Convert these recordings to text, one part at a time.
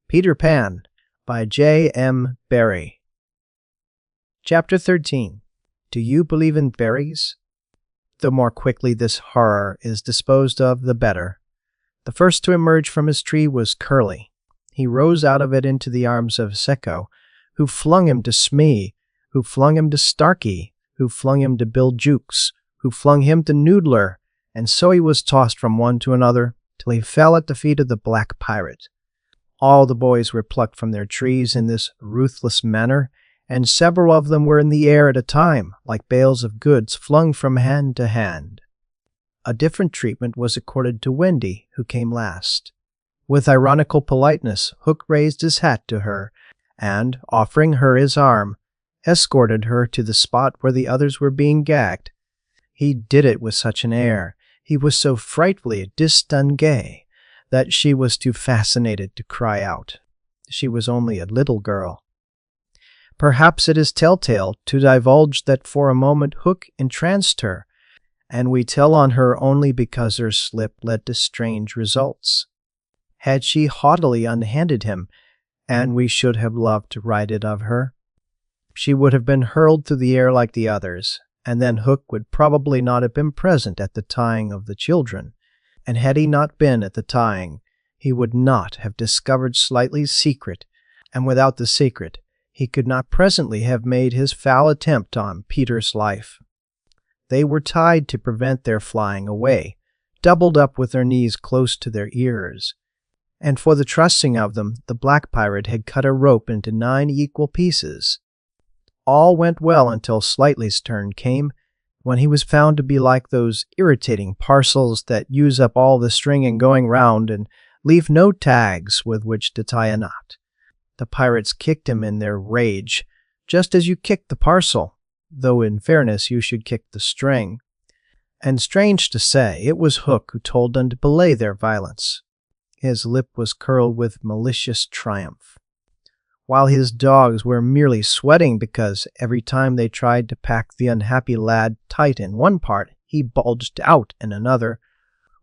Peter Pan by J.M. Barrie. Chapter 13. Do you believe in berries? The more quickly this horror is disposed of, the better. The first to emerge from his tree was Curly. He rose out of it into the arms of Sicko, who flung him to Smee, who flung him to Starkey, who flung him to Bill Jukes, who flung him to Noodler, and so he was tossed from one to another, till he fell at the feet of the Black Pirate. All the boys were plucked from their trees in this ruthless manner, and several of them were in the air at a time, like bales of goods flung from hand to hand. A different treatment was accorded to Wendy, who came last. With ironical politeness, Hook raised his hat to her, and, offering her his arm, escorted her to the spot where the others were being gagged. He did it with such an air, he was so frightfully distingué, that she was too fascinated to cry out. She was only a little girl. Perhaps it is telltale to divulge that for a moment Hook entranced her, and we tell on her only because her slip led to strange results. Had she haughtily unhanded him, and we should have loved to write it of her, she would have been hurled through the air like the others, and then Hook would probably not have been present at the tying of the children. And had he not been at the tying, he would not have discovered Slightly's secret, and without the secret, he could not presently have made his foul attempt on Peter's life. They were tied to prevent their flying away, doubled up with their knees close to their ears, and for the trussing of them, the Black Pirate had cut a rope into 9 equal pieces. All went well until Slightly's turn came, when he was found to be like those irritating parcels that use up all the string in going round and leave no tags with which to tie a knot. The pirates kicked him in their rage, just as you kick the parcel, though in fairness you should kick the string. And strange to say, it was Hook who told them to belay their violence. His lip was curled with malicious triumph, while his dogs were merely sweating because every time they tried to pack the unhappy lad tight in one part, he bulged out in another.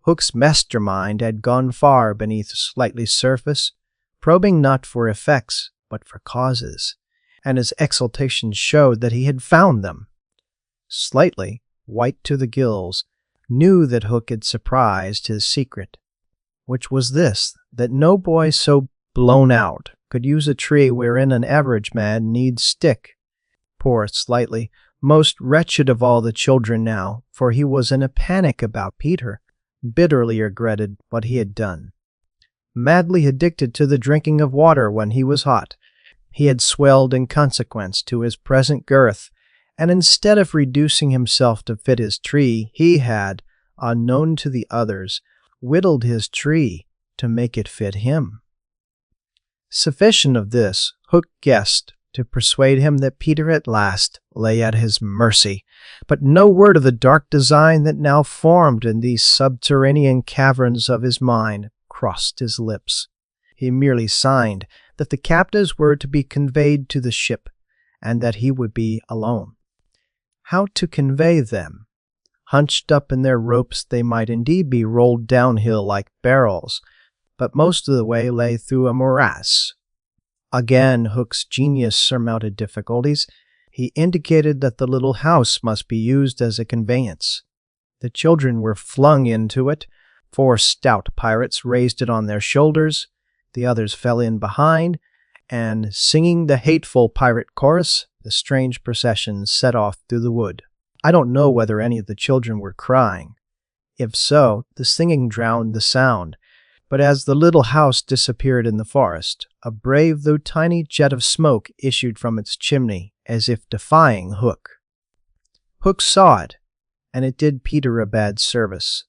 Hook's mastermind had gone far beneath Slightly's surface, probing not for effects, but for causes, and his exultation showed that he had found them. Slightly, white to the gills, knew that Hook had surprised his secret, which was this, that no boy so blown out could use a tree wherein an average man needs stick. Poor Slightly, most wretched of all the children now, for he was in a panic about Peter, bitterly regretted what he had done. Madly addicted to the drinking of water when he was hot, he had swelled in consequence to his present girth, and instead of reducing himself to fit his tree, he had, unknown to the others, whittled his tree to make it fit him. Sufficient of this, Hook guessed to persuade him that Peter at last lay at his mercy, but no word of the dark design that now formed in these subterranean caverns of his mind crossed his lips. He merely signed that the captives were to be conveyed to the ship, and that he would be alone. How to convey them? Hunched up in their ropes, they might indeed be rolled downhill like barrels, but most of the way lay through a morass. Again, Hook's genius surmounted difficulties. He indicated that the little house must be used as a conveyance. The children were flung into it. 4 stout pirates raised it on their shoulders. The others fell in behind, and, singing the hateful pirate chorus, the strange procession set off through the wood. I don't know whether any of the children were crying. If so, the singing drowned the sound. But as the little house disappeared in the forest, a brave though tiny jet of smoke issued from its chimney, as if defying Hook. Hook saw it, and it did Peter a bad service.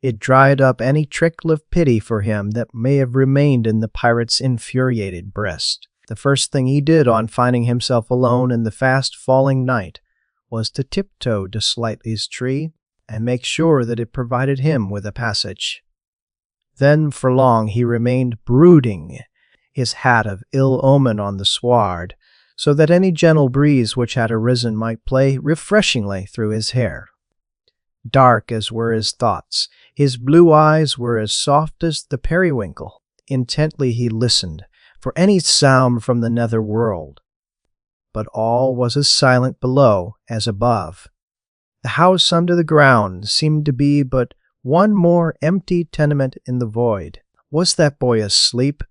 It dried up any trickle of pity for him that may have remained in the pirate's infuriated breast. The first thing he did on finding himself alone in the fast-falling night was to tiptoe to Slightly's tree and make sure that it provided him with a passage. Then for long he remained brooding, his hat of ill omen on the sward, so that any gentle breeze which had arisen might play refreshingly through his hair. Dark as were his thoughts, his blue eyes were as soft as the periwinkle. Intently he listened, for any sound from the nether world. But all was as silent below as above. The house under the ground seemed to be but one more empty tenement in the void. Was that boy asleep,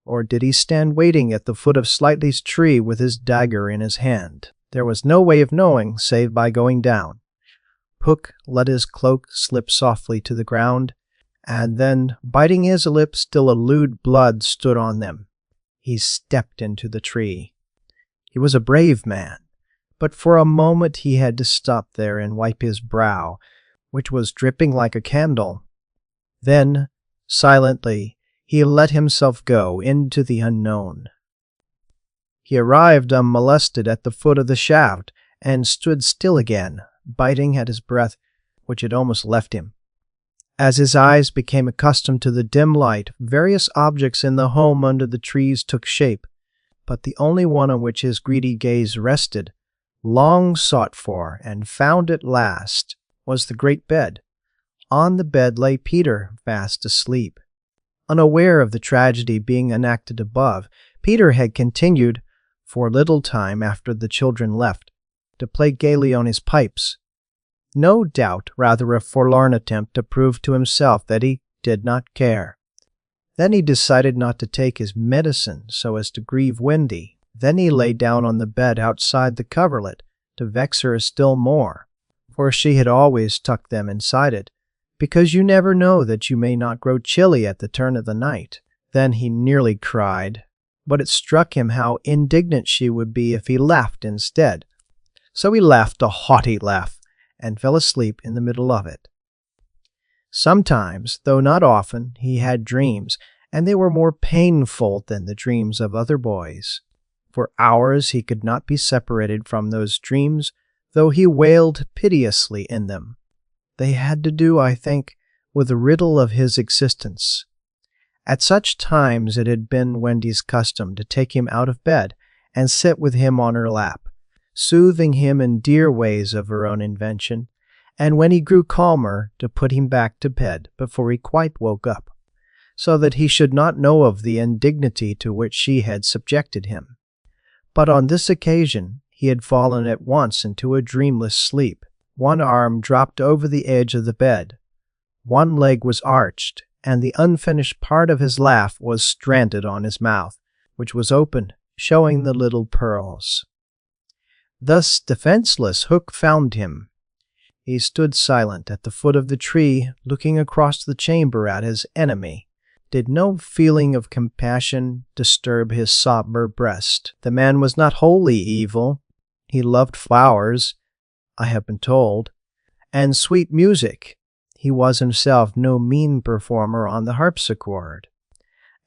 or did he stand waiting at the foot of Slightly's tree with his dagger in his hand? There was no way of knowing save by going down. Hook let his cloak slip softly to the ground, and then, biting his lips till a lewd blood stood on them, he stepped into the tree. He was a brave man, but for a moment he had to stop there and wipe his brow, which was dripping like a candle. Then, silently, he let himself go into the unknown. He arrived unmolested at the foot of the shaft and stood still again, biting at his breath, which had almost left him. As his eyes became accustomed to the dim light, various objects in the home under the trees took shape, but the only one on which his greedy gaze rested, long sought for and found at last, was the great bed. On the bed lay Peter, fast asleep. Unaware of the tragedy being enacted above, Peter had continued, for a little time after the children left, to play gaily on his pipes. No doubt rather a forlorn attempt to prove to himself that he did not care. Then he decided not to take his medicine so as to grieve Wendy. Then he lay down on the bed outside the coverlet to vex her still more, for she had always tucked them inside it, because you never know that you may not grow chilly at the turn of the night. Then he nearly cried, but it struck him how indignant she would be if he laughed instead. So he laughed a haughty laugh, and fell asleep in the middle of it. Sometimes, though not often, he had dreams, and they were more painful than the dreams of other boys. For hours he could not be separated from those dreams, though he wailed piteously in them. They had to do, I think, with the riddle of his existence. At such times it had been Wendy's custom to take him out of bed and sit with him on her lap, soothing him in dear ways of her own invention, and when he grew calmer, to put him back to bed before he quite woke up, so that he should not know of the indignity to which she had subjected him. But on this occasion he had fallen at once into a dreamless sleep. One arm dropped over the edge of the bed, one leg was arched, and the unfinished part of his laugh was stranded on his mouth, which was open, showing the little pearls. Thus defenseless, Hook found him. He stood silent at the foot of the tree, looking across the chamber at his enemy. Did no feeling of compassion disturb his somber breast? The man was not wholly evil. He loved flowers, I have been told, and sweet music. He was himself no mean performer on the harpsichord.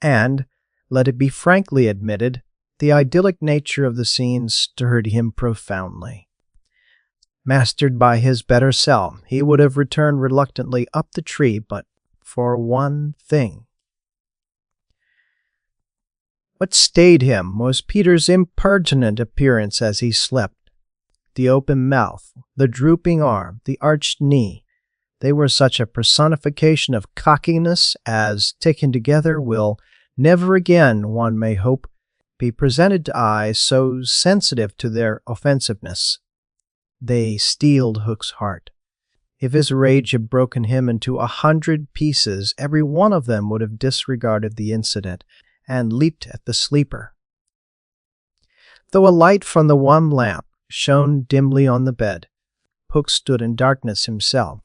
And, let it be frankly admitted, the idyllic nature of the scene stirred him profoundly. Mastered by his better self, he would have returned reluctantly up the tree but for one thing. What stayed him was Peter's impertinent appearance as he slept. The open mouth, the drooping arm, the arched knee, they were such a personification of cockiness as, taken together, will never again, one may hope, be presented to eyes so sensitive to their offensiveness. They steeled Hook's heart. If his rage had broken him into 100 pieces, every one of them would have disregarded the incident and leaped at the sleeper. Though a light from the one lamp shone dimly on the bed, Hook stood in darkness himself,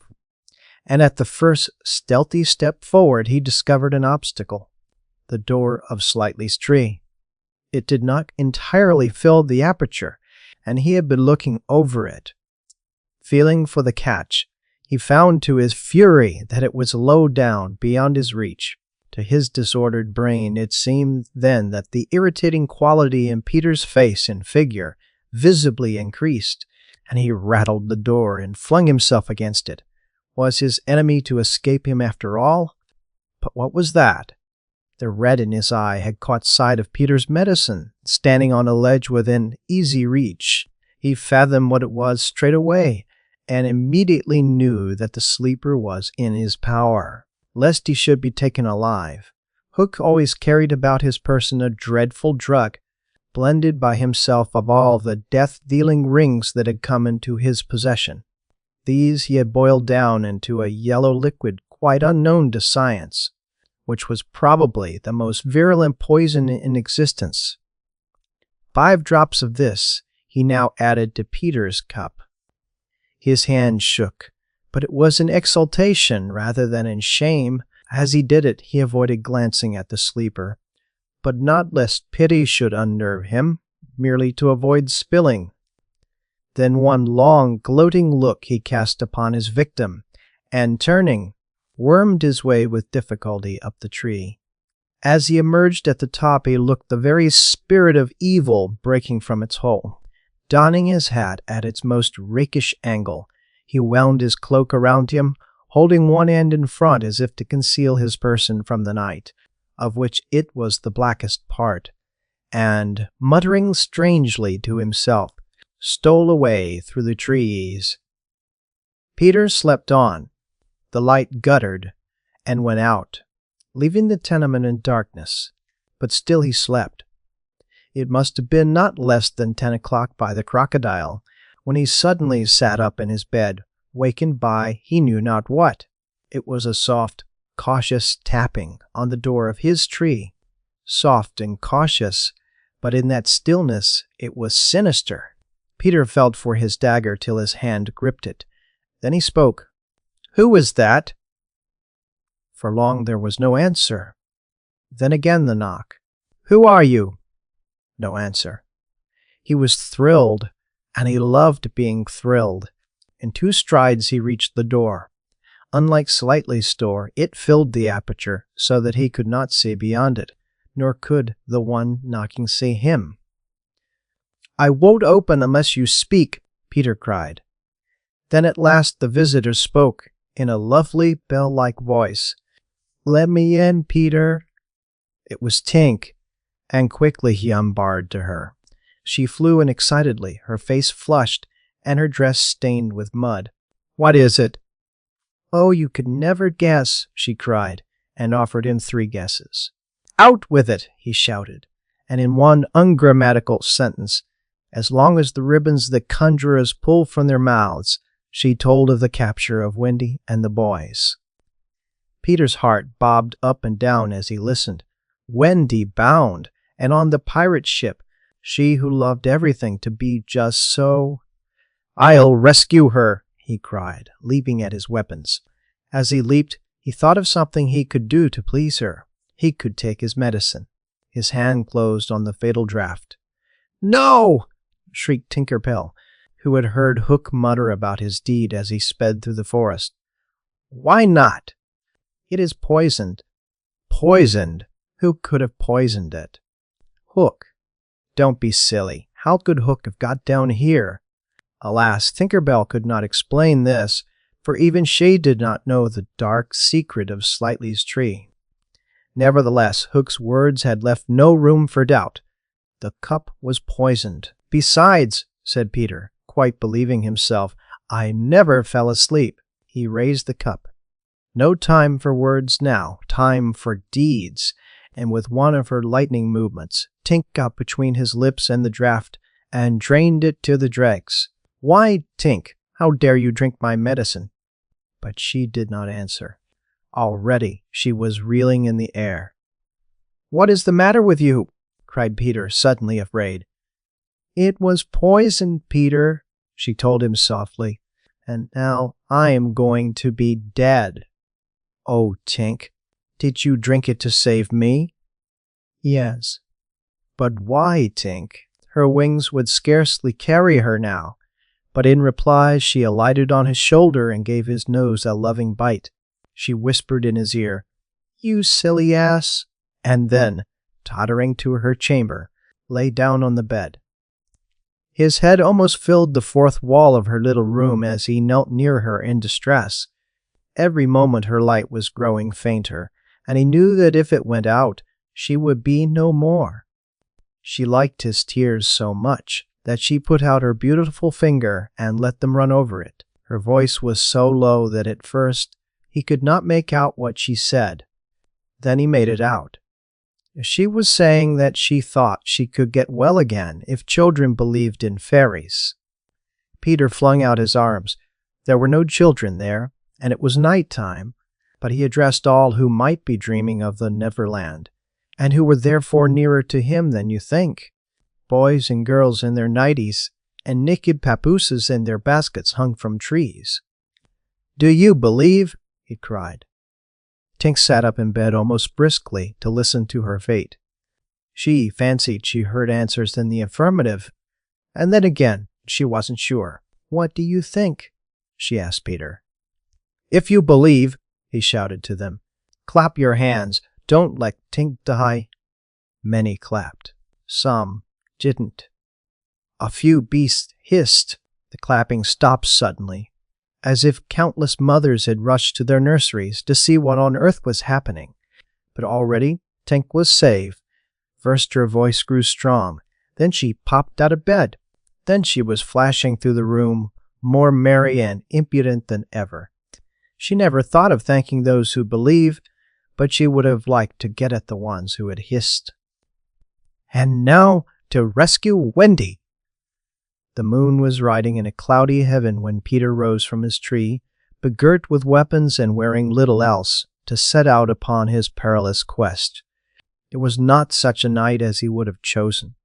and at the first stealthy step forward he discovered an obstacle, the door of Slightly's tree. It did not entirely fill the aperture, and he had been looking over it. Feeling for the catch, he found to his fury that it was low down, beyond his reach. To his disordered brain it seemed then that the irritating quality in Peter's face and figure visibly increased, and he rattled the door and flung himself against it. Was his enemy to escape him after all? But what was that? The red in his eye had caught sight of Peter's medicine, standing on a ledge within easy reach. He fathomed what it was straight away, and immediately knew that the sleeper was in his power. Lest he should be taken alive, Hook always carried about his person a dreadful drug, blended by himself of all the death-dealing rings that had come into his possession. These he had boiled down into a yellow liquid quite unknown to science, which was probably the most virulent poison in existence. 5 drops of this he now added to Peter's cup. His hand shook, but it was in exultation rather than in shame. As he did it, he avoided glancing at the sleeper, but not lest pity should unnerve him, merely to avoid spilling. Then one long, gloating look he cast upon his victim, and turning, wormed his way with difficulty up the tree. As he emerged at the top, he looked the very spirit of evil breaking from its hole. Donning his hat at its most rakish angle, he wound his cloak around him, holding one end in front as if to conceal his person from the night, of which it was the blackest part, and, muttering strangely to himself, stole away through the trees. Peter slept on. The light guttered and went out, leaving the tenement in darkness, but still he slept. It must have been not less than 10 o'clock by the crocodile, when he suddenly sat up in his bed, wakened by he knew not what. It was a soft, cautious tapping on the door of his tree. Soft and cautious, but in that stillness it was sinister. Peter felt for his dagger till his hand gripped it. Then he spoke. "Who is that?" For long there was no answer. Then again the knock. "Who are you?" No answer. He was thrilled, and he loved being thrilled. In 2 strides he reached the door. Unlike Slightly's door, it filled the aperture so that he could not see beyond it, nor could the one knocking see him. "I won't open unless you speak," Peter cried. Then at last the visitor spoke in a lovely bell-like voice. "Let me in, Peter." It was Tink, and quickly he unbarred to her. She flew in excitedly, her face flushed, and her dress stained with mud. "What is it?" "Oh, you could never guess," she cried, and offered him 3 guesses. "Out with it," he shouted, and in one ungrammatical sentence, as long as the ribbons that conjurers pull from their mouths, she told of the capture of Wendy and the boys. Peter's heart bobbed up and down as he listened. Wendy bound, and on the pirate ship, she who loved everything to be just so. "I'll rescue her," he cried, leaping at his weapons. As he leaped, he thought of something he could do to please her. He could take his medicine. His hand closed on the fatal draught. "No!" shrieked Tinkerbell, who had heard Hook mutter about his deed as he sped through the forest. "Why not?" "It is poisoned." "Poisoned? Who could have poisoned it?" "Hook." "Don't be silly. How could Hook have got down here?" Alas, Tinkerbell could not explain this, for even she did not know the dark secret of Slightly's tree. Nevertheless, Hook's words had left no room for doubt. The cup was poisoned. "Besides," said Peter, quite believing himself, "I never fell asleep." He raised the cup. No time for words now, time for deeds, and with one of her lightning movements, Tink got between his lips and the draught and drained it to the dregs. "Why, Tink, how dare you drink my medicine?" But she did not answer. Already she was reeling in the air. "What is the matter with you?" cried Peter, suddenly afraid. "It was poison, Peter," she told him softly, "and now I am going to be dead." "Oh, Tink, did you drink it to save me?" "Yes." "But why, Tink?" Her wings would scarcely carry her now, but in reply she alighted on his shoulder and gave his nose a loving bite. She whispered in his ear, "You silly ass," and then, tottering to her chamber, lay down on the bed. His head almost filled the 4th wall of her little room as he knelt near her in distress. Every moment her light was growing fainter, and he knew that if it went out, she would be no more. She liked his tears so much that she put out her beautiful finger and let them run over it. Her voice was so low that at first he could not make out what she said. Then he made it out. She was saying that she thought she could get well again if children believed in fairies. Peter flung out his arms. There were no children there, and it was night time, but he addressed all who might be dreaming of the Neverland, and who were therefore nearer to him than you think. Boys and girls in their nighties, and naked papooses in their baskets hung from trees. "Do you believe?" he cried. Tink sat up in bed almost briskly to listen to her fate. She fancied she heard answers in the affirmative, and then again she wasn't sure. "What do you think?" she asked Peter. "If you believe," he shouted to them, "clap your hands. Don't let Tink die." Many clapped. Some didn't. A few beasts hissed. The clapping stopped suddenly, as if countless mothers had rushed to their nurseries to see what on earth was happening. But already Tink was safe. First her voice grew strong, then she popped out of bed. Then she was flashing through the room, more merry and impudent than ever. She never thought of thanking those who believe, but she would have liked to get at the ones who had hissed. "And now to rescue Wendy!" The moon was riding in a cloudy heaven when Peter rose from his tree, begirt with weapons and wearing little else, to set out upon his perilous quest. It was not such a night as he would have chosen.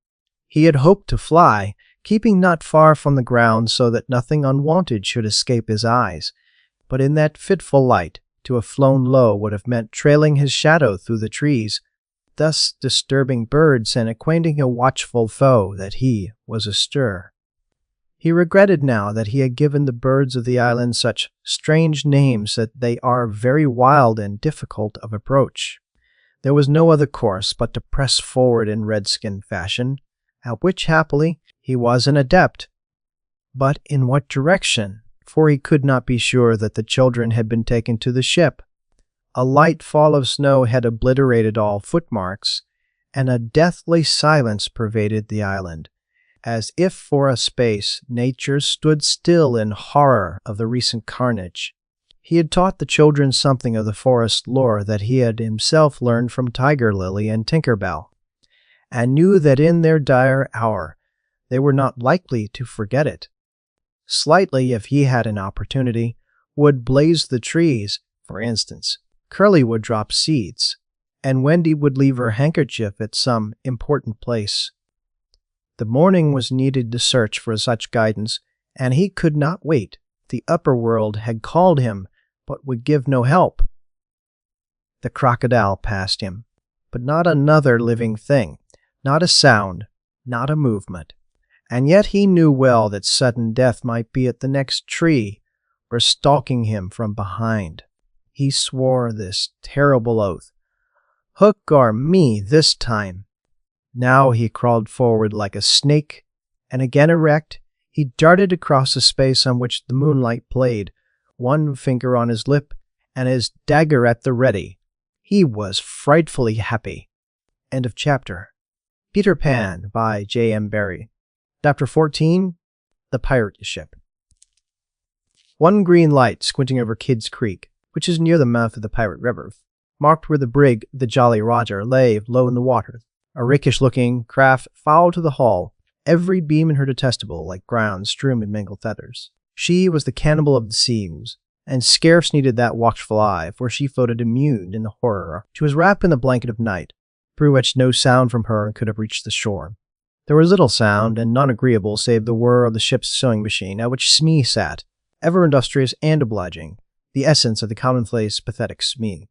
He had hoped to fly, keeping not far from the ground so that nothing unwanted should escape his eyes, but in that fitful light, to have flown low would have meant trailing his shadow through the trees, thus disturbing birds and acquainting a watchful foe that he was astir. He regretted now that he had given the birds of the island such strange names that they are very wild and difficult of approach. There was no other course but to press forward in redskin fashion, at which happily he was an adept. But in what direction? For he could not be sure that the children had been taken to the ship. A light fall of snow had obliterated all footmarks, and a deathly silence pervaded the island, as if for a space nature stood still in horror of the recent carnage. He had taught the children something of the forest lore that he had himself learned from Tiger Lily and Tinker Bell, and knew that in their dire hour they were not likely to forget it. Slightly, if he had an opportunity, would blaze the trees, for instance. Curly would drop seeds, and Wendy would leave her handkerchief at some important place. The morning was needed to search for such guidance, and he could not wait. The upper world had called him, but would give no help. The crocodile passed him, but not another living thing, not a sound, not a movement. And yet he knew well that sudden death might be at the next tree, or stalking him from behind. He swore this terrible oath. "Hook or me this time." Now he crawled forward like a snake, and again erect, he darted across a space on which the moonlight played, one finger on his lip, and his dagger at the ready. He was frightfully happy. End of chapter. Peter Pan by J.M. Barrie. Chapter 14, The Pirate Ship. One green light squinting over Kidd's Creek, which is near the mouth of the Pirate River, marked where the brig, the Jolly Roger, lay low in the water. A rakish-looking craft foul to the hull, every beam in her detestable, like ground strewn with mangled feathers. She was the cannibal of the seas, and scarce needed that watchful eye, for she floated immune in the horror. She was wrapped in the blanket of night, through which no sound from her could have reached the shore. There was little sound, and none agreeable save the whir of the ship's sewing machine, at which Smee sat, ever industrious and obliging, the essence of the commonplace, pathetic Smee.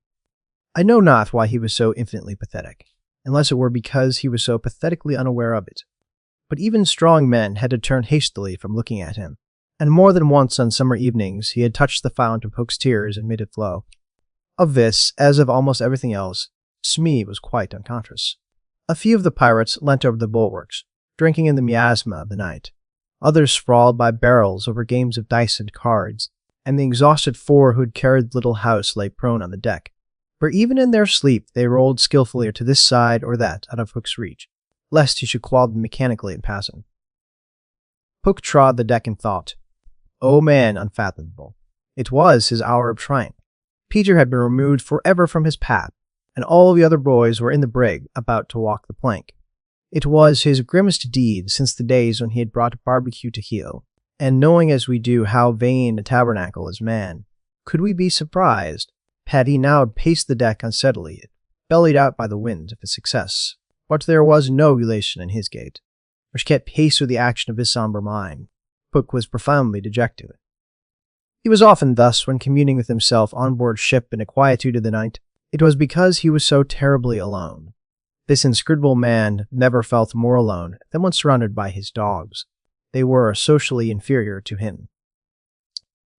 I know not why he was so infinitely pathetic, unless it were because he was so pathetically unaware of it. But even strong men had to turn hastily from looking at him, and more than once on summer evenings he had touched the fount of Hook's tears and made it flow. Of this, as of almost everything else, Smee was quite unconscious. A few of the pirates leant over the bulwarks, drinking in the miasma of the night. Others sprawled by barrels over games of dice and cards, and the exhausted four who had carried the little house lay prone on the deck. For even in their sleep they rolled skillfully to this side or that out of Hook's reach, lest he should claw them mechanically in passing. Hook trod the deck in thought. O man unfathomable! It was his hour of triumph. Peter had been removed forever from his path, and all the other boys were in the brig, about to walk the plank. It was his grimmest deed since the days when he had brought barbecue to heel, and knowing as we do how vain a tabernacle is man, could we be surprised had he now paced the deck unsteadily, bellied out by the wind of his success? But there was no elation in his gait, which kept pace with the action of his somber mind. Puck was profoundly dejected. He was often thus when communing with himself on board ship in the quietude of the night. It was because he was so terribly alone. This inscrutable man never felt more alone than when surrounded by his dogs. They were socially inferior to him.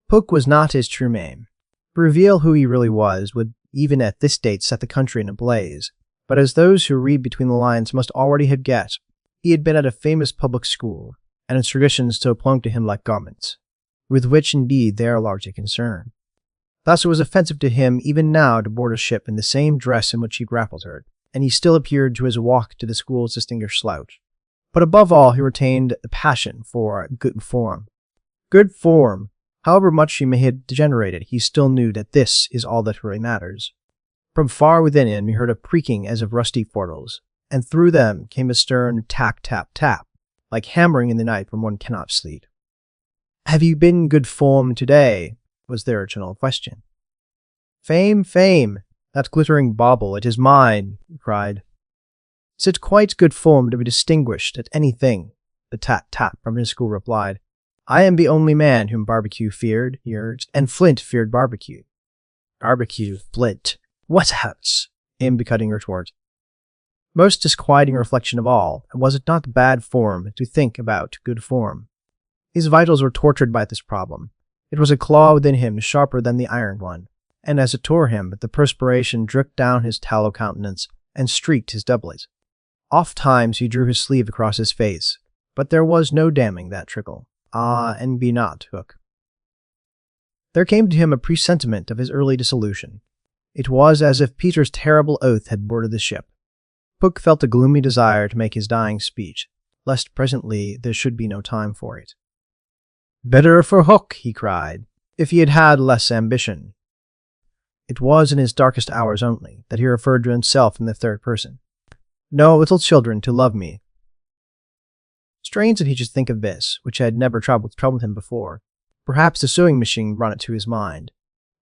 Puck was not his true name. To reveal who he really was would even at this date set the country in a blaze, but as those who read between the lines must already have guessed, he had been at a famous public school, and its traditions still clung to him like garments, with which indeed they are largely concerned. Thus it was offensive to him even now to board a ship in the same dress in which he grappled her, and he still appeared to his walk to the school's distinguished slouch. But above all he retained a passion for good form. Good form! However much he may have degenerated, he still knew that this is all that really matters. From far within him he heard a creaking as of rusty portals, and through them came a stern tap, tap, tap, like hammering in the night when one cannot sleep. "Have you been good form today?" was their original question. "Fame, fame! That glittering bauble, it is mine!" he cried. "Is it quite good form to be distinguished at anything?" the tat-tat from his school replied. "I am the only man whom barbecue feared," he urged, "and Flint feared barbecue." "Barbecue, Flint, what else?" aimed the cutting retort. Most disquieting reflection of all, was it not bad form to think about good form? His vitals were tortured by this problem. It was a claw within him sharper than the iron one, and as it tore him, the perspiration dripped down his tallow countenance and streaked his doublet. Oft-times he drew his sleeve across his face, but there was no damming that trickle. Ah, and be not, Hook. There came to him a presentiment of his early dissolution. It was as if Peter's terrible oath had boarded the ship. Hook felt a gloomy desire to make his dying speech, lest presently there should be no time for it. "Better for Hook," he cried, "if he had had less ambition." It was in his darkest hours only that he referred to himself in the third person. "No little children to love me." Strange that he should think of this, which had never troubled him before. Perhaps the sewing machine brought it to his mind.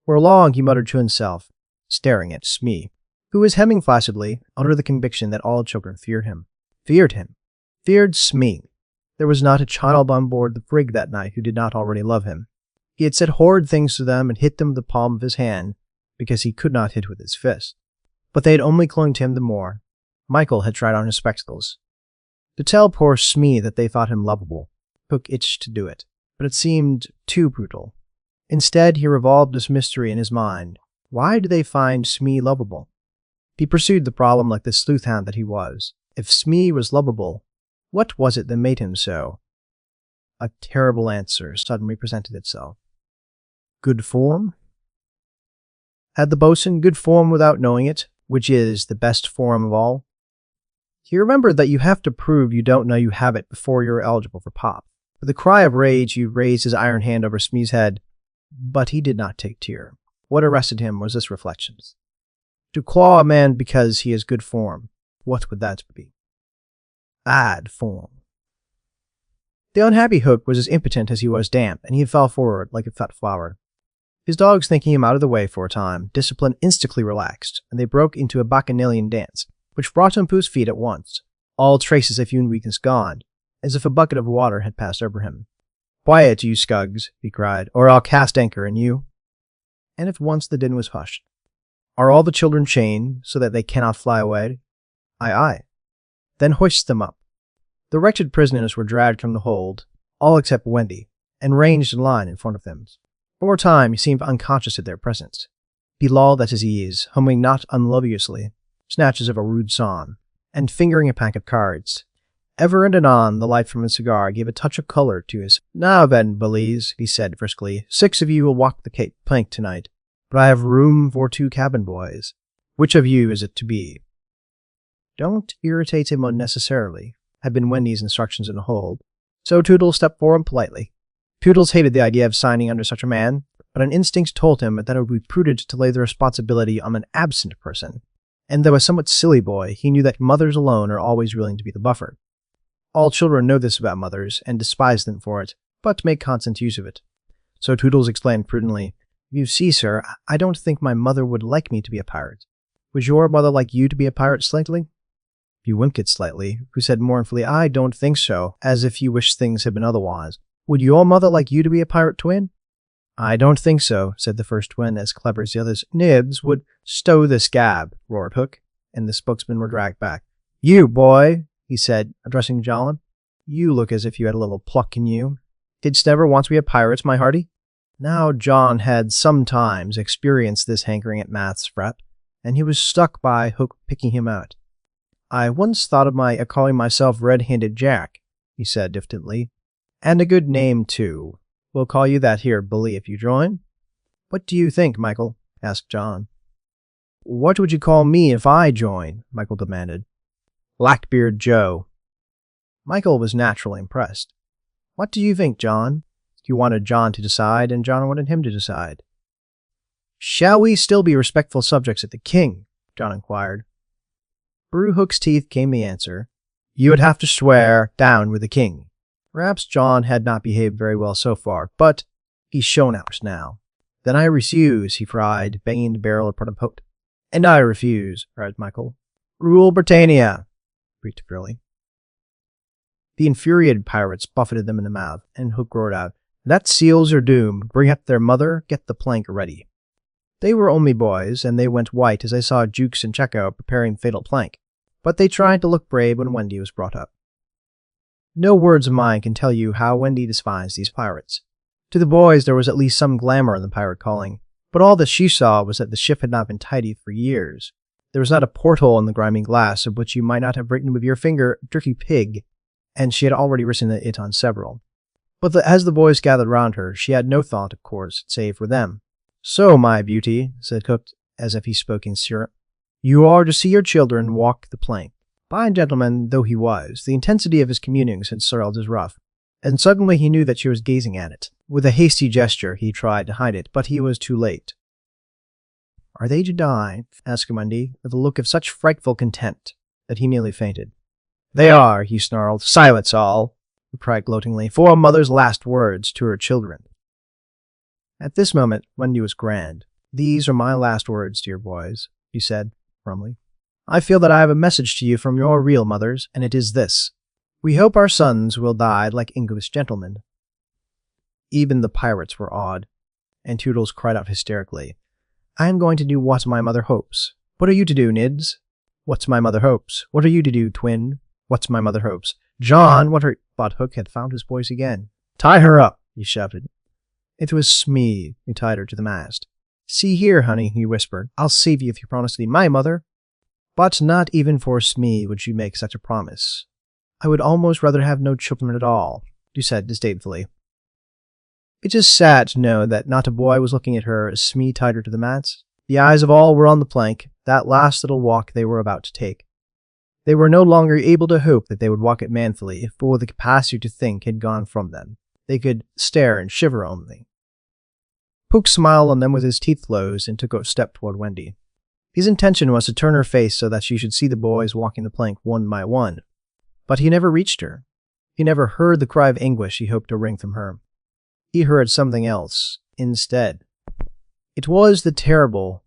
For long he muttered to himself, staring at Smee, who was hemming flaccidly, under the conviction that all children feared him. Feared him. Feared Smee. There was not a child on board the brig that night who did not already love him. He had said horrid things to them and hit them with the palm of his hand, because he could not hit with his fist. But they had only clung to him the more. Michael had tried on his spectacles. To tell poor Smee that they thought him lovable, Hook itched to do it, but it seemed too brutal. Instead, he revolved this mystery in his mind. Why do they find Smee lovable? He pursued the problem like the sleuth-hound that he was. If Smee was lovable, what was it that made him so? A terrible answer suddenly presented itself. Good form? Had the boatswain good form without knowing it, which is the best form of all? He remembered that you have to prove you don't know you have it before you're eligible for pop. With a cry of rage, he raised his iron hand over Smee's head, but he did not take tear. What arrested him was this reflection. To claw a man because he has good form, what would that be? Bad form. The unhappy Hook was as impotent as he was damp, and he fell forward like a fat flower. His dogs thinking him out of the way for a time, discipline instantly relaxed, and they broke into a bacchanalian dance, which brought him to his feet at once, all traces of human weakness gone, as if a bucket of water had passed over him. "Quiet, you scugs," he cried, "or I'll cast anchor in you." And at once the din was hushed. "Are all the children chained, so that they cannot fly away?" "Aye, aye." "Then hoist them up." The wretched prisoners were dragged from the hold, all except Wendy, and ranged in line in front of them. For a time he seemed unconscious of their presence. He lolled at his ease, humming not unmelodiously snatches of a rude song, and fingering a pack of cards. Ever and anon the light from his cigar gave a touch of color to his. "Now then, bullies," he said briskly, "6 of you will walk the plank tonight, but I have room for 2 cabin boys. Which of you is it to be?" "Don't irritate him unnecessarily," had been Wendy's instructions in the hold, so Toodles stepped forward politely. Toodles hated the idea of signing under such a man, but an instinct told him that it would be prudent to lay the responsibility on an absent person, and though a somewhat silly boy, he knew that mothers alone are always willing to be the buffer. All children know this about mothers, and despise them for it, but make constant use of it. So Toodles explained prudently, "You see, sir, I don't think my mother would like me to be a pirate. Would your mother like you to be a pirate, Slightly?" You winked at Slightly, who said mournfully, "I don't think so," as if you wished things had been otherwise. "Would your mother like you to be a pirate, Twin?" "I don't think so," said the first twin, as clever as the others. "Nibs would—" "Stow this gab," roared Hook, and the spokesmen were dragged back. "You, boy," he said, addressing John, "you look as if you had a little pluck in you. Didst never want to be a pirate, my hearty?" Now John had sometimes experienced this hankering at maths prep, and he was struck by Hook picking him out. "I once thought of calling myself Red-Handed Jack," he said diffidently. "And a good name, too. We'll call you that here, bully, if you join." "What do you think, Michael?" asked John. "What would you call me if I join?" Michael demanded. "Blackbeard Joe." Michael was naturally impressed. "What do you think, John?" He wanted John to decide, and John wanted him to decide. "Shall we still be respectful subjects of the king?" John inquired. Through Hook's teeth came the answer, "You would have to swear down with the king." Perhaps John had not behaved very well so far, but he shone out now. "Then I refuse," he cried, banging the barrel in front of Hook. "And I refuse," cried Michael. "Rule Britannia," breathed Curly. The infuriated pirates buffeted them in the mouth, and Hook roared out, "That seals your doom. Bring up their mother. Get the plank ready." They were only boys, and they went white as they saw Jukes and Checo preparing fatal plank, but they tried to look brave when Wendy was brought up. No words of mine can tell you how Wendy despised these pirates. To the boys there was at least some glamour in the pirate calling, but all that she saw was that the ship had not been tidied for years. There was not a porthole in the grimy glass of which you might not have written with your finger, "Dirty Pig," and she had already written it on several. But as the boys gathered round her, she had no thought, of course, save for them. "So, my beauty," said Hook, as if he spoke in syrup, "you are to see your children walk the plank." Fine gentleman though he was, the intensity of his communings had soiled his ruff, and suddenly he knew that she was gazing at it. With a hasty gesture he tried to hide it, but he was too late. "Are they to die?" asked Wendy, with a look of such frightful contempt that he nearly fainted. "They are," he snarled. "Silence all," he cried gloatingly, "for a mother's last words to her children." At this moment Wendy was grand. "These are my last words, dear boys," she said firmly. "I feel that I have a message to you from your real mothers, and it is this. We hope our sons will die like English gentlemen." Even the pirates were awed, and Toodles cried out hysterically, "I am going to do what my mother hopes." "What are you to do, Nids?" "What's my mother hopes." "What are you to do, Twin?" "What's my mother hopes." "John, what are—" But Hook had found his voice again. "Tie her up," he shouted. It was Smee who tied her to the mast. "See here, honey," he whispered, "I'll save you if you promise to be my mother." "But not even for Smee would you make such a promise. I would almost rather have no children at all," she said disdainfully. It is sad to know that not a boy was looking at her as Smee tied her to the mast. The eyes of all were on the plank, that last little walk they were about to take. They were no longer able to hope that they would walk it manfully, for the capacity to think had gone from them. They could stare and shiver only. Pook smiled on them with his teeth closed and took a step toward Wendy. His intention was to turn her face so that she should see the boys walking the plank one by one. But he never reached her. He never heard the cry of anguish he hoped to wring from her. He heard something else instead. It was the terrible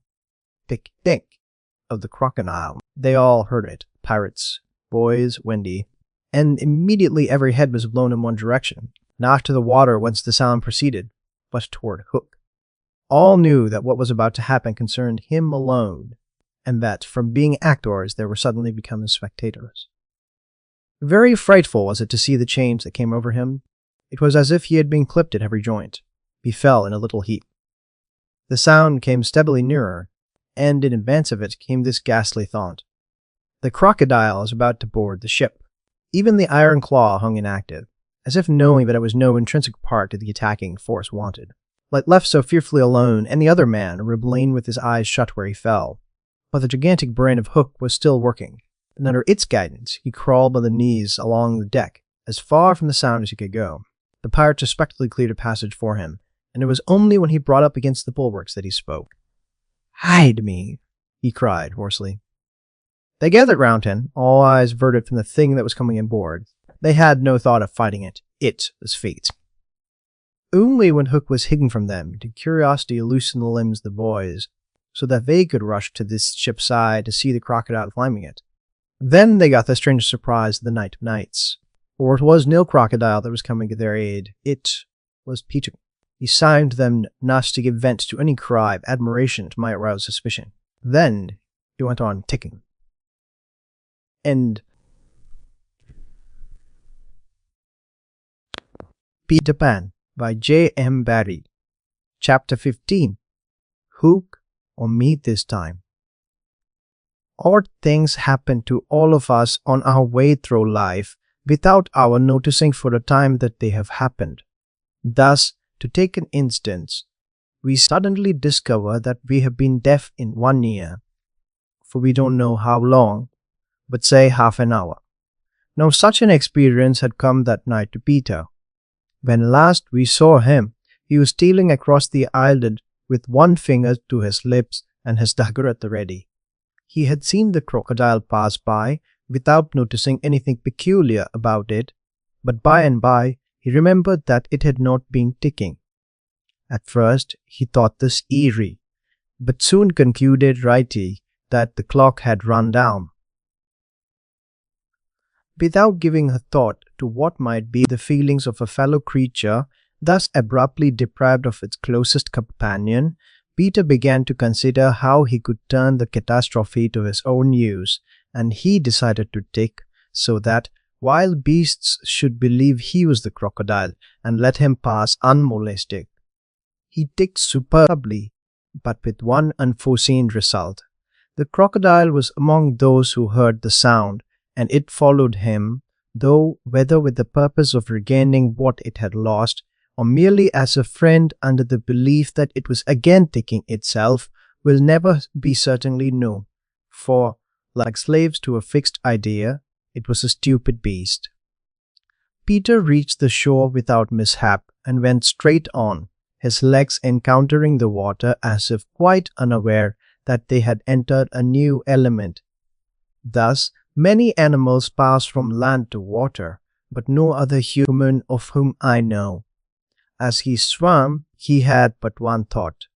tick-tick of the crocodile. They all heard it, pirates, boys, Wendy, and immediately every head was blown in one direction, not to the water whence the sound proceeded, but toward Hook. All knew that what was about to happen concerned him alone, and that from being actors they were suddenly becoming spectators. Very frightful was it to see the change that came over him. It was as if he had been clipped at every joint. He fell in a little heap. The sound came steadily nearer, and in advance of it came this ghastly thought. The crocodile is about to board the ship. Even the iron claw hung inactive, as if knowing that it was no intrinsic part of the attacking force wanted. Like left so fearfully alone, and the other man remained with his eyes shut where he fell. But the gigantic brain of Hook was still working, and under its guidance he crawled by the knees along the deck, as far from the sound as he could go. The pirates respectfully cleared a passage for him, and it was only when he brought up against the bulwarks that he spoke. "Hide me," he cried hoarsely. They gathered round him, all eyes averted from the thing that was coming aboard. They had no thought of fighting it. It was fate. Only when Hook was hidden from them did curiosity loosen the limbs of the boys, so that they could rush to this ship's side to see the crocodile climbing it. Then they got the strange surprise of the night of nights. For it was no crocodile that was coming to their aid. It was Peter. He signed them not to give vent to any cry of admiration that might arouse suspicion. Then he went on ticking. End. Peter Pan by J.M. Barrie. Chapter 15. Hook or Me This Time. Odd things happen to all of us on our way through life without our noticing for a time that they have happened. Thus, to take an instance, we suddenly discover that we have been deaf in 1 year, for we don't know how long, but say half an hour. Now such an experience had come that night to Peter. When last we saw him, he was stealing across the island with one finger to his lips and his dagger at the ready. He had seen the crocodile pass by without noticing anything peculiar about it, but by and by he remembered that it had not been ticking. At first he thought this eerie, but soon concluded rightly that the clock had run down. Without giving a thought to what might be the feelings of a fellow creature thus abruptly deprived of its closest companion, Peter began to consider how he could turn the catastrophe to his own use, and he decided to tick so that wild beasts should believe he was the crocodile and let him pass unmolested. He ticked superbly, but with one unforeseen result. The crocodile was among those who heard the sound, and it followed him, though whether with the purpose of regaining what it had lost, or merely as a friend under the belief that it was again ticking itself, will never be certainly known, for, like slaves to a fixed idea, it was a stupid beast. Peter reached the shore without mishap and went straight on, his legs encountering the water as if quite unaware that they had entered a new element. Thus, many animals pass from land to water, but no other human of whom I know. As he swam, he had but one thought: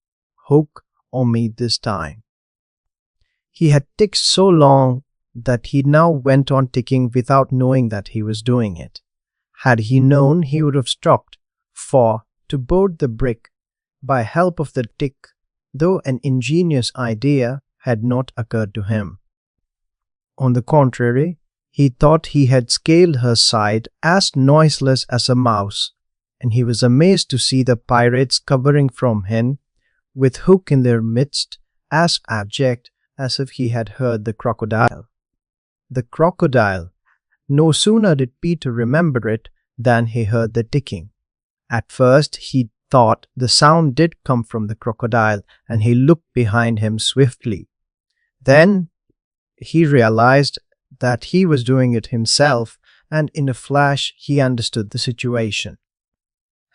Hook or me this time. He had ticked so long that he now went on ticking without knowing that he was doing it. Had he known, he would have stopped, for to board the brick by help of the tick, though an ingenious idea, had not occurred to him. On the contrary, he thought he had scaled her side as noiseless as a mouse, and he was amazed to see the pirates covering from him, with Hook in their midst, as abject as if he had heard the crocodile. The crocodile! No sooner did Peter remember it than he heard the ticking. At first he thought the sound did come from the crocodile, and he looked behind him swiftly. Then he realized that he was doing it himself, and in a flash he understood the situation.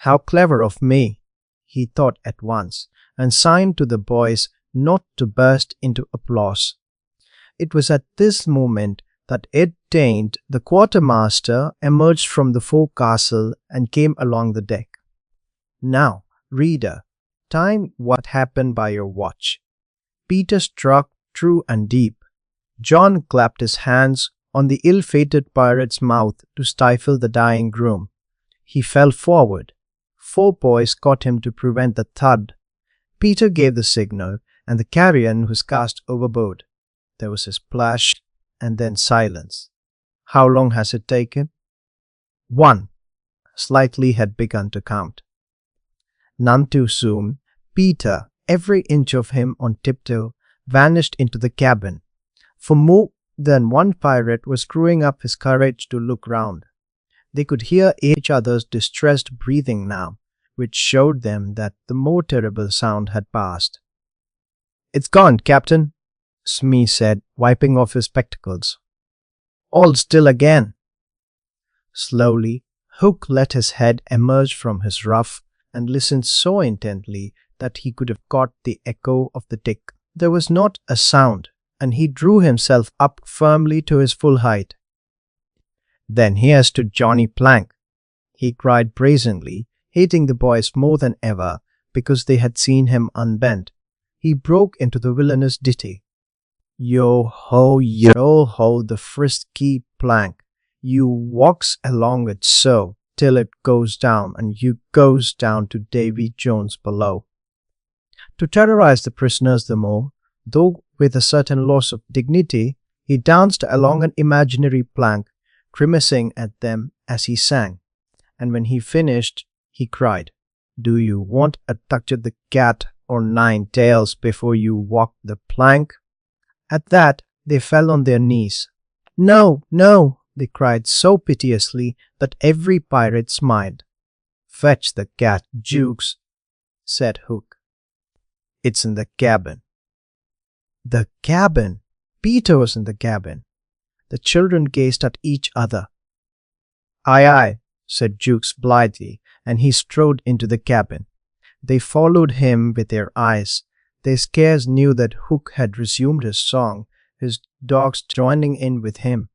How clever of me, he thought at once, and signed to the boys not to burst into applause. It was at this moment that Ed Taint, the quartermaster, emerged from the forecastle and came along the deck. Now, reader, time what happened by your watch. Peter struck true and deep. John clapped his hands on the ill-fated pirate's mouth to stifle the dying groan. He fell forward. 4 boys caught him to prevent the thud. Peter gave the signal, and the carrion was cast overboard. There was a splash, and then silence. How long has it taken? 1. Slightly had begun to count. None too soon, Peter, every inch of him on tiptoe, vanished into the cabin. For more than one pirate was screwing up his courage to look round. They could hear each other's distressed breathing now, which showed them that the more terrible sound had passed. "It's gone, Captain," Smee said, wiping off his spectacles. "All still again." Slowly, Hook let his head emerge from his ruff and listened so intently that he could have caught the echo of the tick. There was not a sound, and he drew himself up firmly to his full height. "Then here's to Johnny Plank," he cried brazenly, hating the boys more than ever because they had seen him unbent. He broke into the villainous ditty. Yo ho, the frisky Plank. You walks along it so, till it goes down, and you goes down to Davy Jones below. To terrorize the prisoners the more, though with a certain loss of dignity, he danced along an imaginary plank, grimacing at them as he sang. And when he finished, he cried, "Do you want a touch of the cat or 9 tails before you walk the plank?" At that, they fell on their knees. "No, no," they cried so piteously that every pirate smiled. "Fetch the cat, Jukes," said Hook. "It's in the cabin." The cabin! Peter was in the cabin. The children gazed at each other. "Aye, aye," said Jukes blithely, and he strode into the cabin. They followed him with their eyes. They scarce knew that Hook had resumed his song, his dogs joining in with him.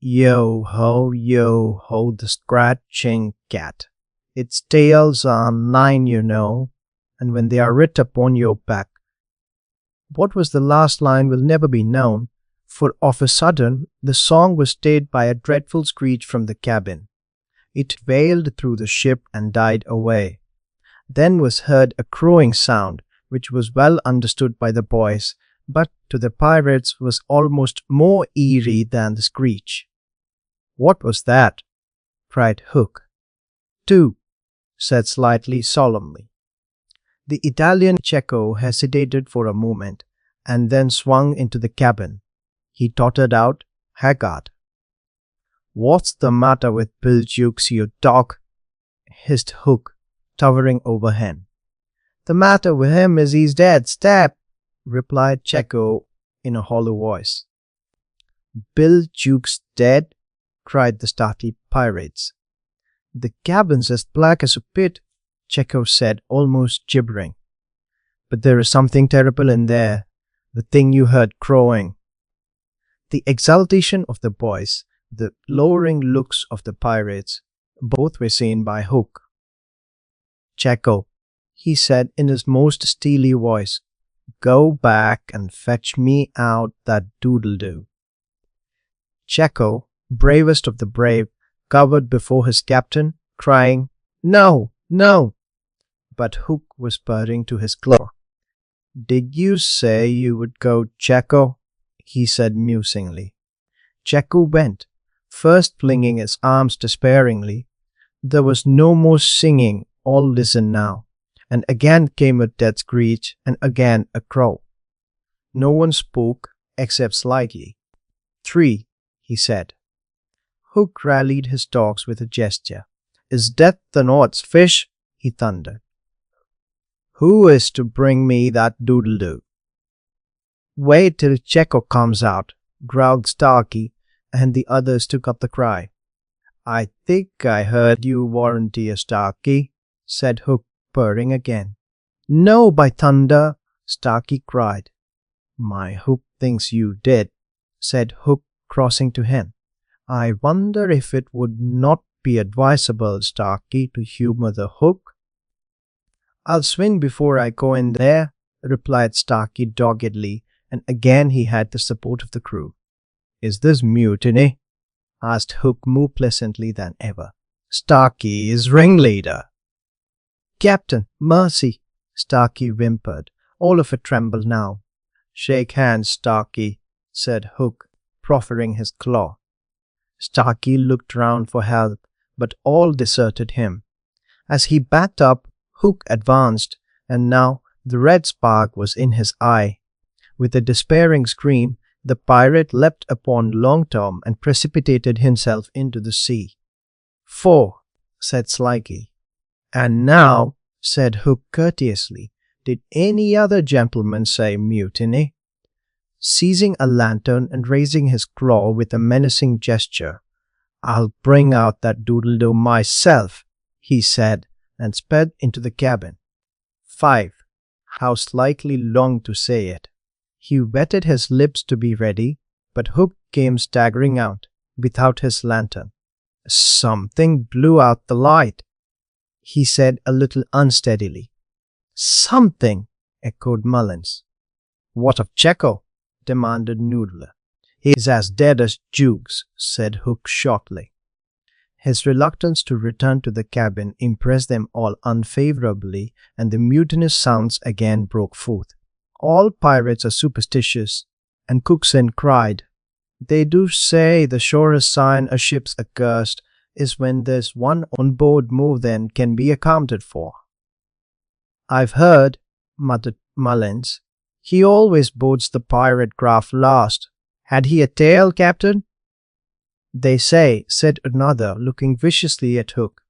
Yo ho, the scratching cat. Its tails are 9, you know, and when they are writ upon your back. What was the last line will never be known, for of a sudden the song was stayed by a dreadful screech from the cabin. It wailed through the ship and died away. Then was heard a crowing sound, which was well understood by the boys, but to the pirates was almost more eerie than the screech. "What was that?" cried Hook. "Two," said Slightly solemnly. The Italian Cecco hesitated for a moment, and then swung into the cabin. He tottered out, haggard. "What's the matter with Bill Jukes, you dog?" hissed Hook, towering over him. "The matter with him is he's dead, stab," replied Cecco in a hollow voice. "Bill Jukes dead?" cried the startled pirates. "The cabin's as black as a pit," Cecco said, almost gibbering. "But there is something terrible in there, the thing you heard crowing." The exultation of the boys, the lowering looks of the pirates, both were seen by Hook. "Cecco," he said in his most steely voice, "go back and fetch me out that doodle-doo." Cecco, bravest of the brave, cowered before his captain, crying, "No, no!" But Hook was purring to his claw. "Did you say you would go, Cecco?" he said musingly. Cecco went, first flinging his arms despairingly. There was no more singing, all listened now, and again came a death screech, and again a crow. No one spoke, except Slightly. "3," he said. Hook rallied his dogs with a gesture. "Is death the North's fish?" he thundered. "Who is to bring me that doodle-doo?" "Wait till Cecco comes out," growled Starkey, and the others took up the cry. "I think I heard you volunteer, Starkey," said Hook, purring again. "No, by thunder!" Starkey cried. "My Hook thinks you did," said Hook, crossing to him. "I wonder if it would not be advisable, Starkey, to humor the Hook?" "I'll swing before I go in there," replied Starkey doggedly, and again he had the support of the crew. "Is this mutiny?" asked Hook more pleasantly than ever. "Starkey is ringleader." "Captain, mercy!" Starkey whimpered, all of a tremble now. "Shake hands, Starkey," said Hook, proffering his claw. Starkey looked round for help, but all deserted him. As he backed up, Hook advanced, and now the red spark was in his eye. With a despairing scream, the pirate leapt upon Long Tom and precipitated himself into the sea. "4," said Slightly. "And now," said Hook courteously, "did any other gentleman say mutiny?" Seizing a lantern and raising his claw with a menacing gesture, "I'll bring out that doodle-doo myself," he said, and sped into the cabin. 5. How Slightly longed to say it. He wetted his lips to be ready, but Hook came staggering out, without his lantern. "Something blew out the light," he said a little unsteadily. "Something," echoed Mullins. "What of Checo?" demanded Noodler. "He's as dead as Jukes," said Hook shortly. His reluctance to return to the cabin impressed them all unfavorably, and the mutinous sounds again broke forth. "All pirates are superstitious," and Cookson cried. "They do say the surest sign a ship's accursed is when there's one on board more than can be accounted for." "I've heard," muttered Mullins. "He always boards the pirate craft last. Had he a tail, Captain?" "They say," said another, looking viciously at Hook,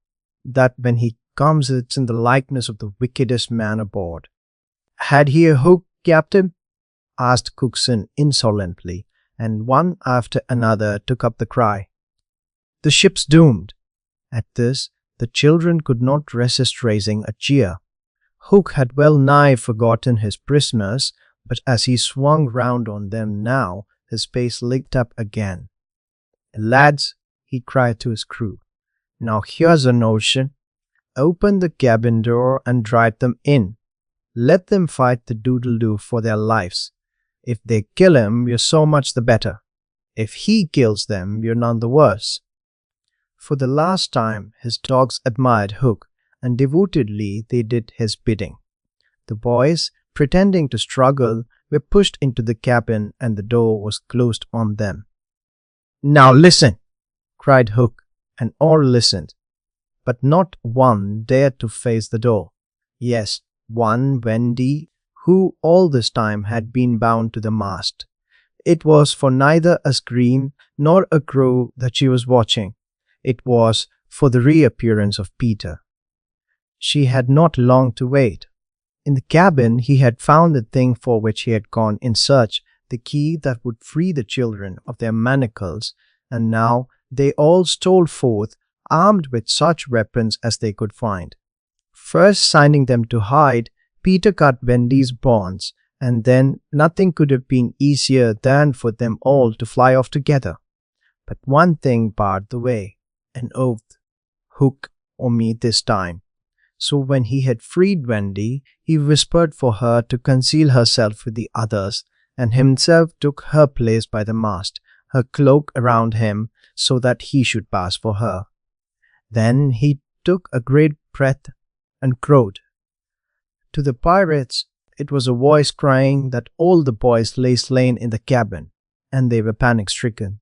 "that when he comes it's in the likeness of the wickedest man aboard." "Had he a hook, Captain?" asked Cookson insolently, and one after another took up the cry. "The ship's doomed." At this, the children could not resist raising a cheer. Hook had well nigh forgotten his prisoners, but as he swung round on them now, his face lit up again. "Lads," he cried to his crew, "now here's a notion. Open the cabin door and drive them in. Let them fight the doodle-doo for their lives. If they kill him, you're so much the better. If he kills them, you're none the worse." For the last time, his dogs admired Hook, and devotedly they did his bidding. The boys, pretending to struggle, were pushed into the cabin, and the door was closed on them. "Now listen!" cried Hook, and all listened. But not one dared to face the door. Yes, one, Wendy, who all this time had been bound to the mast. It was for neither a scream nor a crow that she was watching. It was for the reappearance of Peter. She had not long to wait. In the cabin he had found the thing for which he had gone in search, the key that would free the children of their manacles, and now they all stole forth, armed with such weapons as they could find. First signing them to hide, Peter cut Wendy's bonds, and then nothing could have been easier than for them all to fly off together. But one thing barred the way, an oath. Hook or me this time. So when he had freed Wendy, he whispered for her to conceal herself with the others, and himself took her place by the mast, her cloak around him, so that he should pass for her. Then he took a great breath and crowed. To the pirates, it was a voice crying that all the boys lay slain in the cabin, and they were panic-stricken.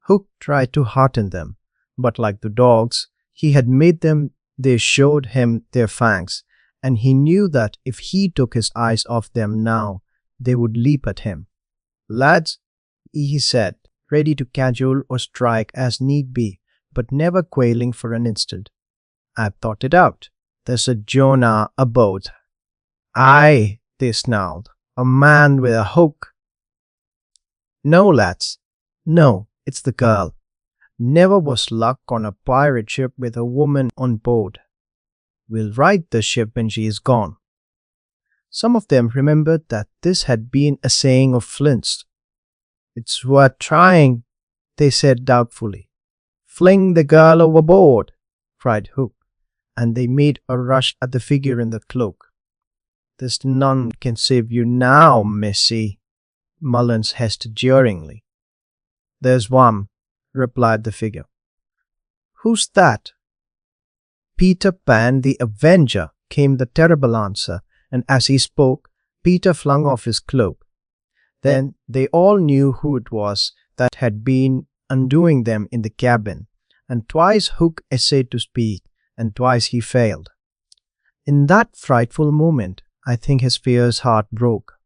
Hook tried to hearten them, but like the dogs, he had made them. They showed him their fangs, and he knew that if he took his eyes off them now, they would leap at him. "Lads," he said, ready to cajole or strike as need be, but never quailing for an instant, "I've thought it out. There's a Jonah aboard." "Aye," they snarled, "a man with a hook." "No, lads, no, it's the girl. Never was luck on a pirate ship with a woman on board. We'll right the ship when she is gone." Some of them remembered that this had been a saying of Flint's. "It's worth trying," they said doubtfully. "Fling the girl overboard," cried Hook, and they made a rush at the figure in the cloak. "There's none can save you now, missy," Mullins hissed jeeringly. "There's one," replied the figure. "Who's that?" "Peter Pan the Avenger," came the terrible answer, and as he spoke, Peter flung off his cloak. Then they all knew who it was that had been undoing them in the cabin, and twice Hook essayed to speak, and twice he failed. In that frightful moment, I think his fierce heart broke.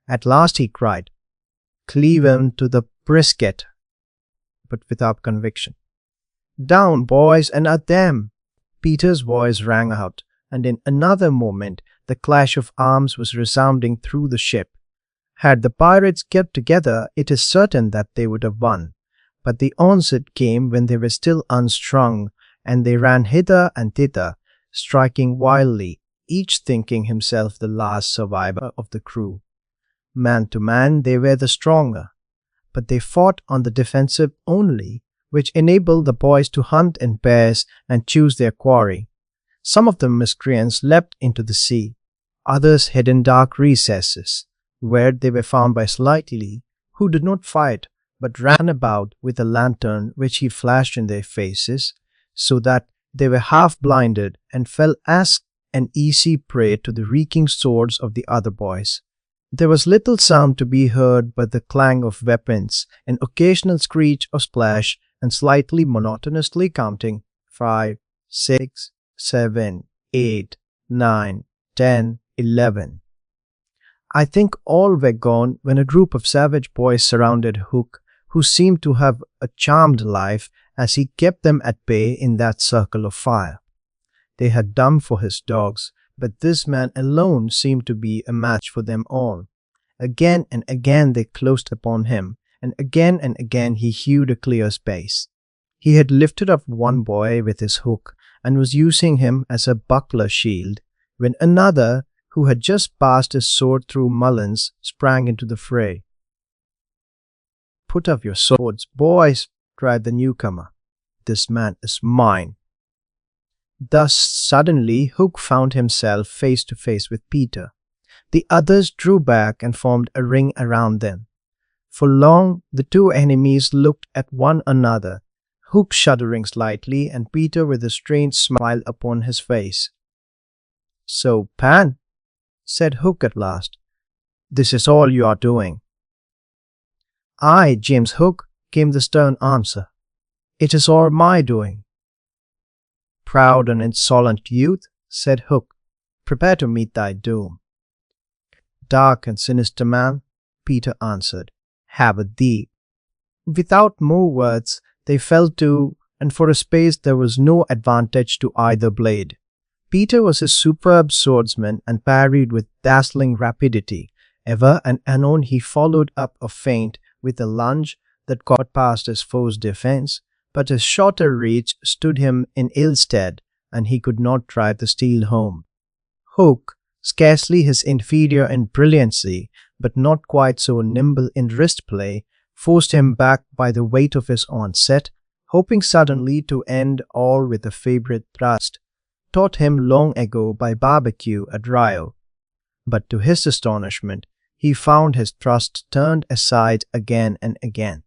At last he cried, "Cleave him to the brisket," but without conviction. "Down, boys, and at them!" Peter's voice rang out, and in another moment the clash of arms was resounding through the ship. Had the pirates kept together, it is certain that they would have won. But the onset came when they were still unstrung, and they ran hither and thither, striking wildly, each thinking himself the last survivor of the crew. Man to man, they were the stronger, but they fought on the defensive only, which enabled the boys to hunt in pairs and choose their quarry. Some of the miscreants leapt into the sea, others hid in dark recesses, where they were found by Slightly, who did not fight but ran about with a lantern which he flashed in their faces, so that they were half blinded and fell as an easy prey to the reeking swords of the other boys. There was little sound to be heard but the clang of weapons, an occasional screech or splash, and Slightly monotonously counting 5, 6, 7, 8, 9, 10, 11. I think all were gone when a group of savage boys surrounded Hook, who seemed to have a charmed life as he kept them at bay in that circle of fire. They had done for his dogs, but this man alone seemed to be a match for them all. Again and again they closed upon him, and again he hewed a clear space. He had lifted up one boy with his hook and was using him as a buckler shield, when another, who had just passed his sword through Mullins, sprang into the fray. "Put up your swords, boys," cried the newcomer. "This man is mine." Thus suddenly Hook found himself face to face with Peter. The others drew back and formed a ring around them. For long the two enemies looked at one another, Hook shuddering slightly and Peter with a strange smile upon his face. "So, Pan," said Hook at last, "this is all you are doing?" "Aye, James Hook," came the stern answer. "It is all my doing." "Proud and insolent youth," said Hook, "prepare to meet thy doom." "Dark and sinister man," Peter answered, "have at thee." Without more words, they fell to, and for a space there was no advantage to either blade. Peter was a superb swordsman and parried with dazzling rapidity. Ever and anon he followed up a feint with a lunge that got past his foe's defense, but his shorter reach stood him in ill stead, and he could not drive the steel home. Hook, scarcely his inferior in brilliancy, but not quite so nimble in wrist play, forced him back by the weight of his onset, hoping suddenly to end all with a favorite thrust, taught him long ago by Barbecue at Rio. But to his astonishment, he found his thrust turned aside again and again.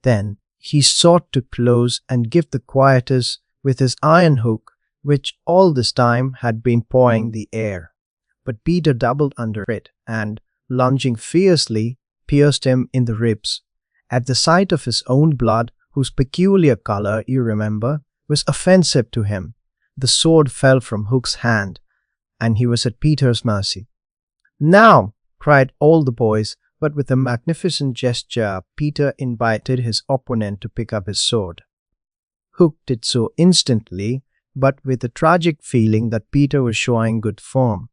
Then he sought to close and give the quietus with his iron hook, which all this time had been pawing the air. But Peter doubled under it and, lunging fiercely, pierced him in the ribs. At the sight of his own blood, whose peculiar color, you remember, was offensive to him, the sword fell from Hook's hand, and he was at Peter's mercy. "Now!" cried all the boys, but with a magnificent gesture Peter invited his opponent to pick up his sword. Hook did so instantly, but with a tragic feeling that Peter was showing good form.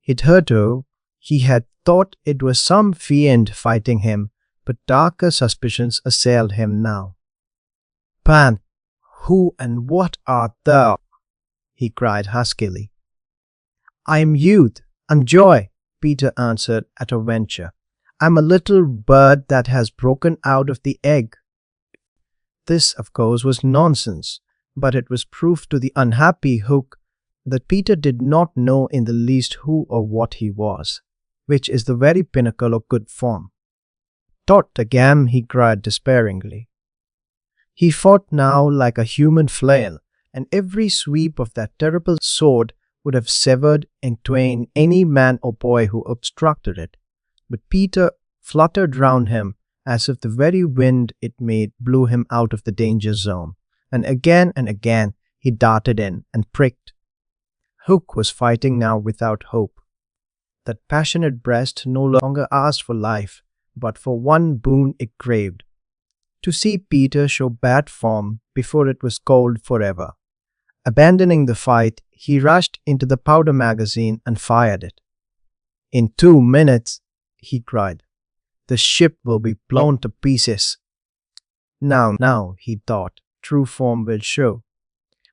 Hitherto he had thought it was some fiend fighting him, but darker suspicions assailed him now. "Pan, who and what art thou?" he cried huskily. "I am youth and joy," Peter answered at a venture. "I am a little bird that has broken out of the egg." This, of course, was nonsense, but it was proof to the unhappy Hook that Peter did not know in the least who or what he was, which is the very pinnacle of good form. "Tot again," he cried despairingly. He fought now like a human flail, and every sweep of that terrible sword would have severed in twain any man or boy who obstructed it. But Peter fluttered round him as if the very wind it made blew him out of the danger zone, and again he darted in and pricked. Hook was fighting now without hope. That passionate breast no longer asked for life, but for one boon it craved: to see Peter show bad form before it was cold forever. Abandoning the fight, he rushed into the powder magazine and fired it. "In 2 minutes," he cried, "the ship will be blown to pieces." Now, he thought, true form will show.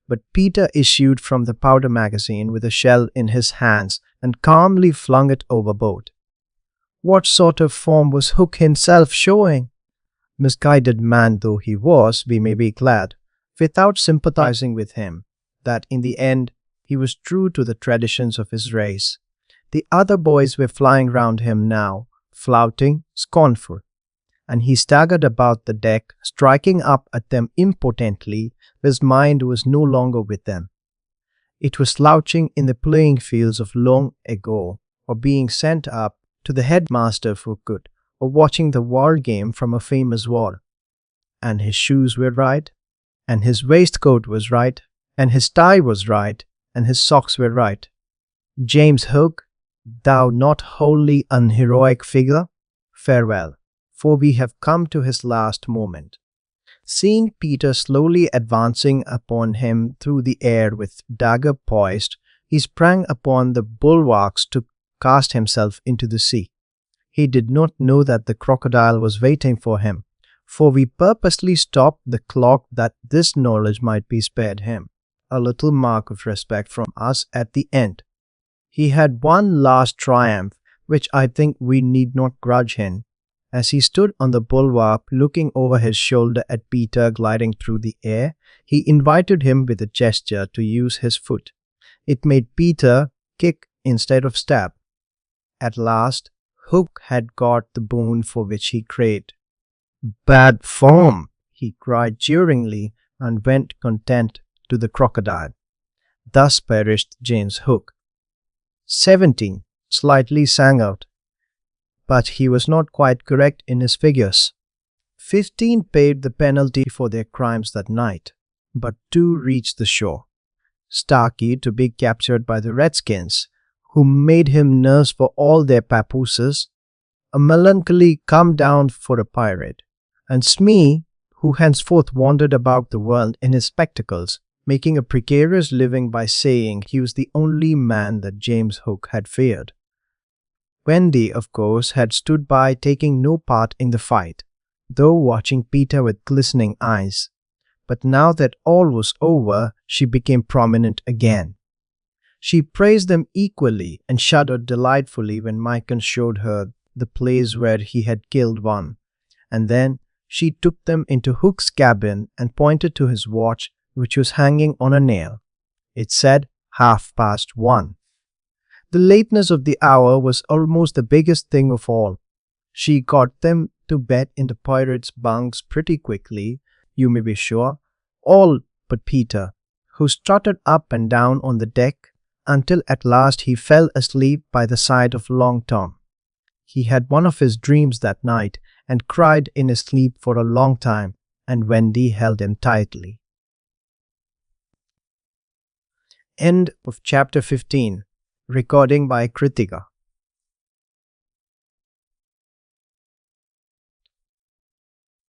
But Peter issued from the powder magazine with a shell in his hands and calmly flung it overboard. What sort of form was Hook himself showing? Misguided man though he was, we may be glad, without sympathizing with him, that in the end he was true to the traditions of his race. The other boys were flying round him now, flouting, scornful, and he staggered about the deck, striking up at them impotently. His mind was no longer with them. It was slouching in the playing fields of long ago, or being sent up to the headmaster for good, or watching the war game from a famous war. And his shoes were right, and his waistcoat was right, and his tie was right, and his socks were right. James Hook, thou not wholly unheroic figure, farewell, for we have come to his last moment. Seeing Peter slowly advancing upon him through the air with dagger poised, he sprang upon the bulwarks to cast himself into the sea. He did not know that the crocodile was waiting for him, for we purposely stopped the clock that this knowledge might be spared him, a little mark of respect from us at the end. He had one last triumph, which I think we need not grudge him. As he stood on the bulwark looking over his shoulder at Peter gliding through the air, he invited him with a gesture to use his foot. It made Peter kick instead of stab. At last, Hook had got the boon for which he craved. "Bad form!" he cried jeeringly, and went content to the crocodile. Thus perished James Hook. 17. Slightly sang out. But he was not quite correct in his figures. 15 paid the penalty for their crimes that night, but 2 reached the shore. Starkey to be captured by the Redskins, who made him nurse for all their papooses, a melancholy come down for a pirate, and Smee, who henceforth wandered about the world in his spectacles, making a precarious living by saying he was the only man that James Hook had feared. Wendy, of course, had stood by, taking no part in the fight, though watching Peter with glistening eyes. But now that all was over, she became prominent again. She praised them equally and shuddered delightfully when Micah showed her the place where he had killed one, and then she took them into Hook's cabin and pointed to his watch, which was hanging on a nail. It said 1:30. The lateness of the hour was almost the biggest thing of all. She got them to bed in the pirates' bunks pretty quickly, you may be sure, all but Peter, who strutted up and down on the deck until at last he fell asleep by the side of Long Tom. He had one of his dreams that night and cried in his sleep for a long time, and Wendy held him tightly. End of chapter 15. Recording by Kritika.